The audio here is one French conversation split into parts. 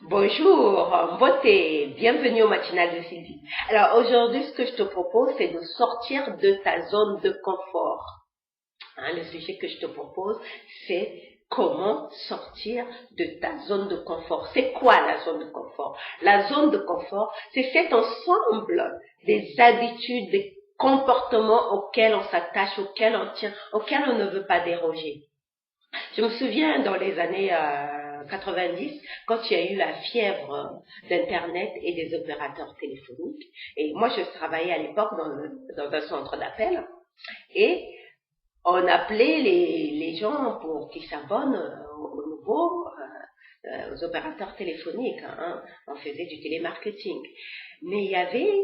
Bonjour, beauté, bienvenue au matinal de Sylvie. Alors aujourd'hui, ce que je te propose, c'est de sortir de ta zone de confort. Le sujet que je te propose, c'est comment sortir de ta zone de confort. C'est quoi la zone de confort? La zone de confort, c'est cet ensemble des habitudes, des comportements auxquels on s'attache, auxquels on tient, auxquels on ne veut pas déroger. Je me souviens dans les années 90, quand il y a eu la fièvre d'Internet et des opérateurs téléphoniques. Et moi, je travaillais à l'époque dans un centre d'appel. Et on appelait les gens pour qu'ils s'abonnent aux nouveaux aux opérateurs téléphoniques. On faisait du télémarketing. Mais il y avait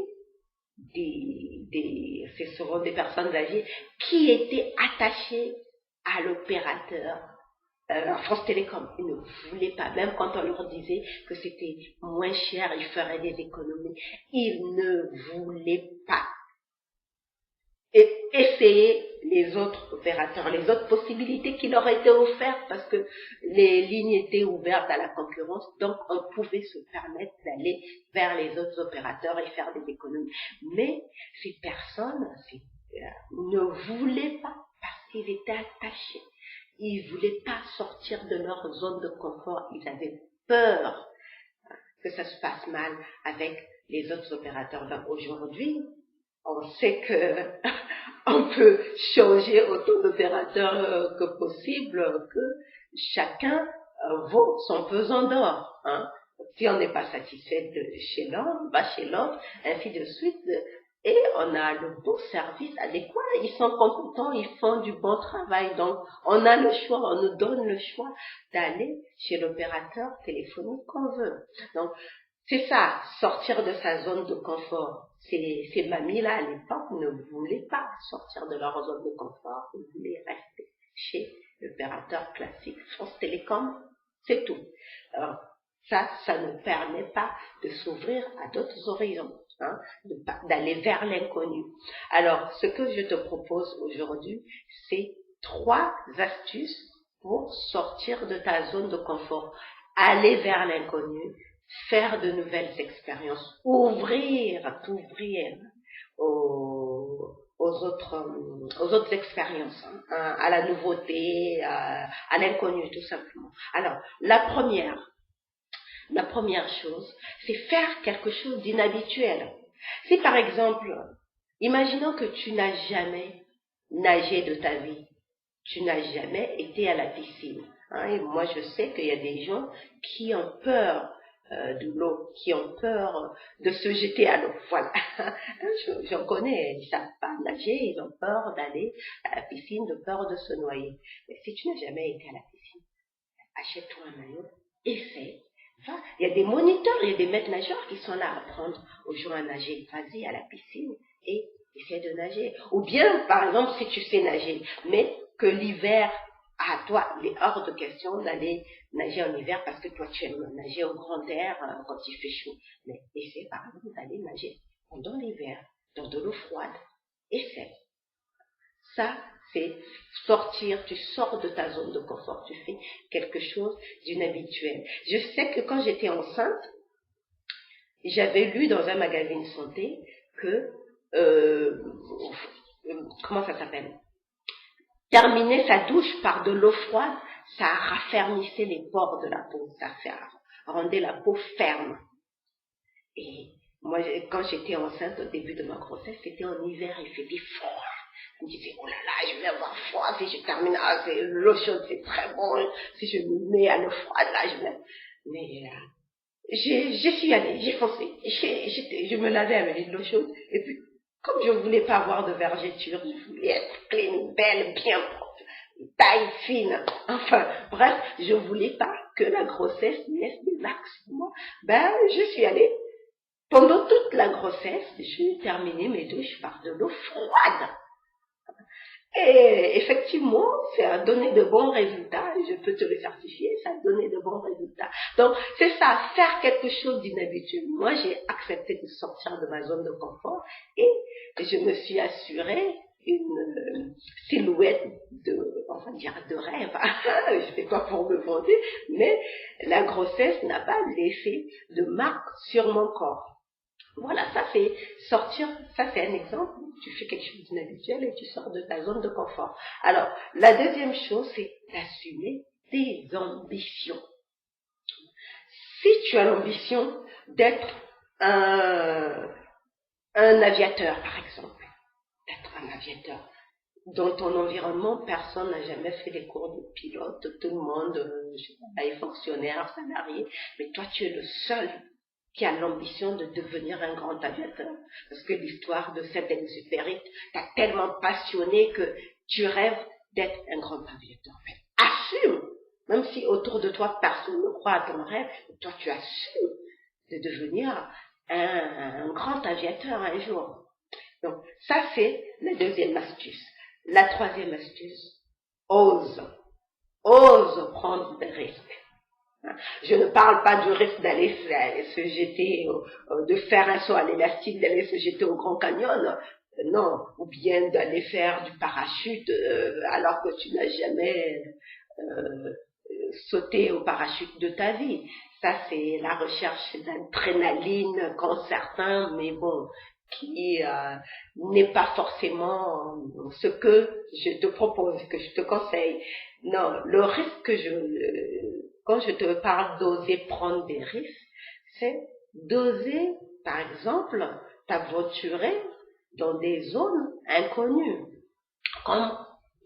ce seront des personnes âgées qui étaient attachées à l'opérateur. France Télécom, ils ne voulaient pas, même quand on leur disait que c'était moins cher, ils feraient des économies, ils ne voulaient pas essayer les autres opérateurs, les autres possibilités qui leur étaient offertes parce que les lignes étaient ouvertes à la concurrence, donc on pouvait se permettre d'aller vers les autres opérateurs et faire des économies. Mais ces personnes ne voulaient pas parce qu'ils étaient attachés. Ils ne voulaient pas sortir de leur zone de confort. Ils avaient peur que ça se passe mal avec les autres opérateurs. Donc aujourd'hui, on sait que on peut changer autant d'opérateurs que possible, que chacun vaut son pesant d'or. Si on n'est pas satisfait de chez l'un, va chez l'autre, ainsi de suite. Et on a le bon service adéquat, ils sont compétents, ils font du bon travail. Donc, on a le choix, on nous donne le choix d'aller chez l'opérateur téléphonique qu'on veut. Donc, c'est ça, sortir de sa zone de confort. Ces mamies-là, à l'époque, ne voulaient pas sortir de leur zone de confort, ils voulaient rester chez l'opérateur classique. France Télécom, c'est tout. Alors, ça ne permet pas de s'ouvrir à d'autres horizons. D'aller vers l'inconnu. Alors, ce que je te propose aujourd'hui, c'est 3 astuces pour sortir de ta zone de confort, aller vers l'inconnu, faire de nouvelles expériences, t'ouvrir aux autres expériences, à la nouveauté, à l'inconnu, tout simplement. Alors, la première chose, c'est faire quelque chose d'inhabituel. Si par exemple, imaginons que tu n'as jamais nagé de ta vie, tu n'as jamais été à la piscine. Et moi, je sais qu'il y a des gens qui ont peur de l'eau, qui ont peur de se jeter à l'eau. Voilà. J'en connais, ils ne savent pas nager, ils ont peur d'aller à la piscine, de peur de se noyer. Mais si tu n'as jamais été à la piscine, achète-toi un maillot, essaie. Il y a des moniteurs, il y a des maîtres nageurs qui sont là à apprendre aux gens à nager. Vas-y à la piscine et essaie de nager. Ou bien, par exemple, si tu sais nager, mais que l'hiver, toi, il est hors de question d'aller nager en hiver parce que toi, tu aimes nager au grand air quand il fait chaud. Mais essaie, par exemple, d'aller nager pendant l'hiver, dans de l'eau froide. Essaie. Ça, c'est sortir, tu sors de ta zone de confort, tu fais quelque chose d'inhabituel. Je sais que quand j'étais enceinte, j'avais lu dans un magazine santé que, comment ça s'appelle? Terminer sa douche par de l'eau froide, ça raffermissait les pores de la peau, ça rendait la peau ferme. Et moi, quand j'étais enceinte au début de ma grossesse, c'était en hiver, il faisait froid. Je me disais, oh là là, je vais avoir froid si je termine, l'eau chaude c'est très bon, si je me mets à l'eau froide là, je vais... Mais je suis allée, j'ai foncé, je me lavais avec de l'eau chaude, et puis, comme je ne voulais pas avoir de vergeture, je voulais être clean, belle, bien propre, taille fine, enfin, bref, je ne voulais pas que la grossesse laisse des marques sur moi, je suis allée. Pendant toute la grossesse, j'ai terminé mes douches par de l'eau froide. Et effectivement, ça a donné de bons résultats, je peux te le certifier, ça a donné de bons résultats. Donc, c'est ça, faire quelque chose d'inhabituel. Moi, j'ai accepté de sortir de ma zone de confort et je me suis assurée, une silhouette on va dire de rêve. Je fais pas pour me vanter, mais la grossesse n'a pas laissé de marque sur mon corps. Voilà, ça c'est sortir, ça c'est un exemple, tu fais quelque chose d'inhabituel et tu sors de ta zone de confort. Alors, la deuxième chose, c'est d'assumer tes ambitions. Si tu as l'ambition d'être un aviateur, par exemple, d'être un aviateur, dans ton environnement, personne n'a jamais fait les cours de pilote, tout le monde, est fonctionnaire, salarié, mais toi tu es le seul qui a l'ambition de devenir un grand aviateur. Parce que l'histoire de Saint-Exupéry t'a tellement passionné que tu rêves d'être un grand aviateur. Mais assume, même si autour de toi personne ne croit à ton rêve, toi tu assumes de devenir un grand aviateur un jour. Donc ça c'est la deuxième astuce. La troisième astuce, ose prendre des risques. Je ne parle pas du risque d'aller se jeter, de faire un saut à l'élastique, d'aller se jeter au Grand Canyon, non, ou bien d'aller faire du parachute alors que tu n'as jamais sauté au parachute de ta vie. Ça, c'est la recherche d'adrénaline qu'ont certains, mais bon, qui n'est pas forcément ce que je te propose, que je te conseille. Non, le risque que quand je te parle d'oser prendre des risques, c'est d'oser, par exemple, t'aventurer dans des zones inconnues. Comme,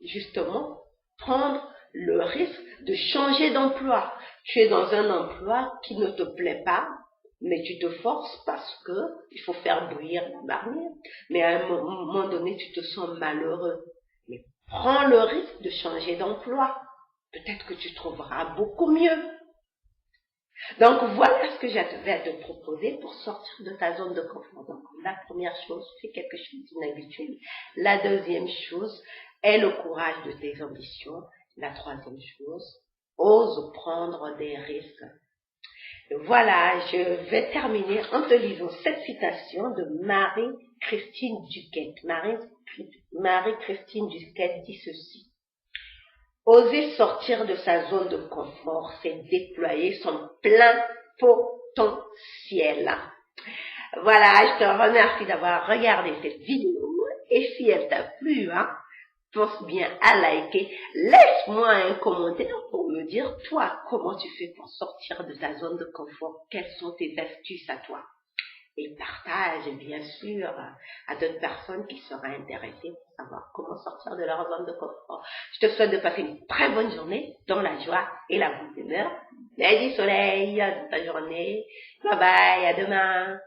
justement, prendre le risque de changer d'emploi. Tu es dans un emploi qui ne te plaît pas, mais tu te forces parce que il faut faire bouillir la marmite. Mais à un moment donné, tu te sens malheureux. Mais prends le risque de changer d'emploi. Peut-être que tu trouveras beaucoup mieux. Donc voilà ce que j'avais à te proposer pour sortir de ta zone de confort. Donc la première chose, c'est quelque chose d'inhabituel. La deuxième chose est le courage de tes ambitions. La troisième chose, ose prendre des risques. Voilà, je vais terminer en te lisant cette citation de Marie-Christine Duquette. Marie-Christine Duquette dit ceci. Oser sortir de sa zone de confort, c'est déployer son plein potentiel. Voilà, je te remercie d'avoir regardé cette vidéo. Et si elle t'a plu, pense bien à liker. Laisse-moi un commentaire pour me dire, toi, comment tu fais pour sortir de ta zone de confort? Quelles sont tes astuces à toi? Et partage, bien sûr, à d'autres personnes qui seraient intéressées pour savoir comment sortir de leur zone de confort. Je te souhaite de passer une très bonne journée dans la joie et la bonne humeur. Belle du soleil dans ta journée. Bye bye, à demain.